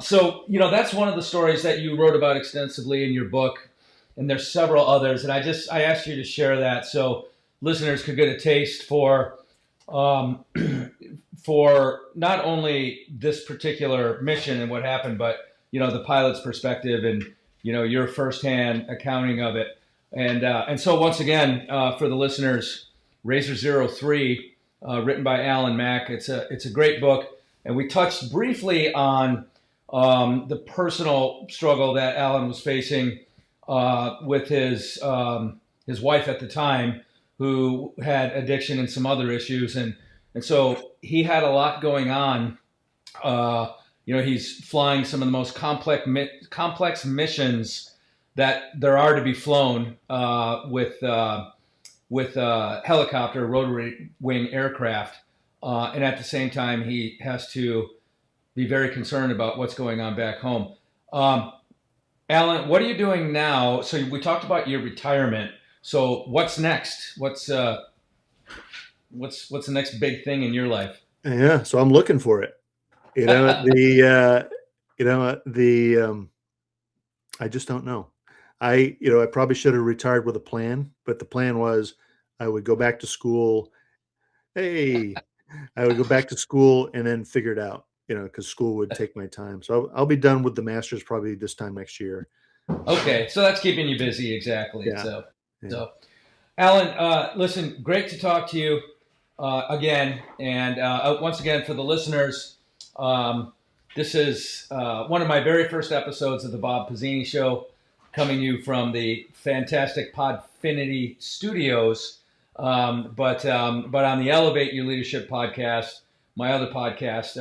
Speaker 1: So, that's one of the stories that you wrote about extensively in your book, and there's several others. And I asked you to share that so listeners could get a taste um, for not only this particular mission and what happened, but, the pilot's perspective and, your firsthand accounting of it. And so once again, for the listeners, Razor 03, written by Alan Mack. It's a great book. And we touched briefly on the personal struggle that Alan was facing with his wife at the time, who had addiction and some other issues, and so he had a lot going on. He's flying some of the most complex missions that there are to be flown with helicopter rotary wing aircraft. And at the same time, he has to be very concerned about what's going on back home. Alan, what are you doing now? So we talked about your retirement. So what's next? What's the next big thing in your life?
Speaker 2: Yeah. So I'm looking for it. I just don't know. I probably should have retired with a plan, but the plan was I would go back to school. Hey, I would go back to school and then figure it out, because school would take my time. So I'll be done with the master's probably this time next year.
Speaker 1: Okay, so that's keeping you busy, exactly.
Speaker 2: Yeah.
Speaker 1: So, Alan, listen, great to talk to you again, and once again for the listeners, this is one of my very first episodes of the Bob Pizzini Show, coming to you from the fantastic Podfinity Studios. But on the Elevate Your Leadership podcast, my other podcast,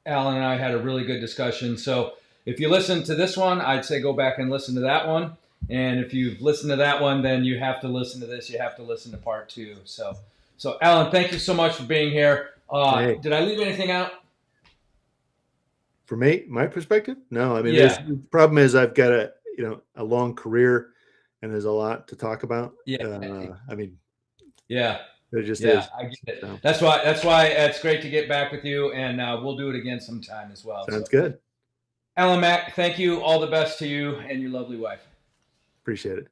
Speaker 1: Alan and I had a really good discussion. So if you listen to this one, I'd say go back and listen to that one. And if you've listened to that one, then you have to listen to this. You have to listen to part 2. So Alan, thank you so much for being here.
Speaker 2: Hey.
Speaker 1: Did I leave anything out?
Speaker 2: For me, my perspective? No. I mean,
Speaker 1: the
Speaker 2: problem is I've got a long career, and there's a lot to talk about.
Speaker 1: Yeah.
Speaker 2: I mean,
Speaker 1: yeah.
Speaker 2: It just is.
Speaker 1: I get it.
Speaker 2: So.
Speaker 1: That's why it's great to get back with you, and we'll do it again sometime as well.
Speaker 2: Sounds good.
Speaker 1: Alan Mack, thank you. All the best to you and your lovely wife.
Speaker 2: Appreciate it.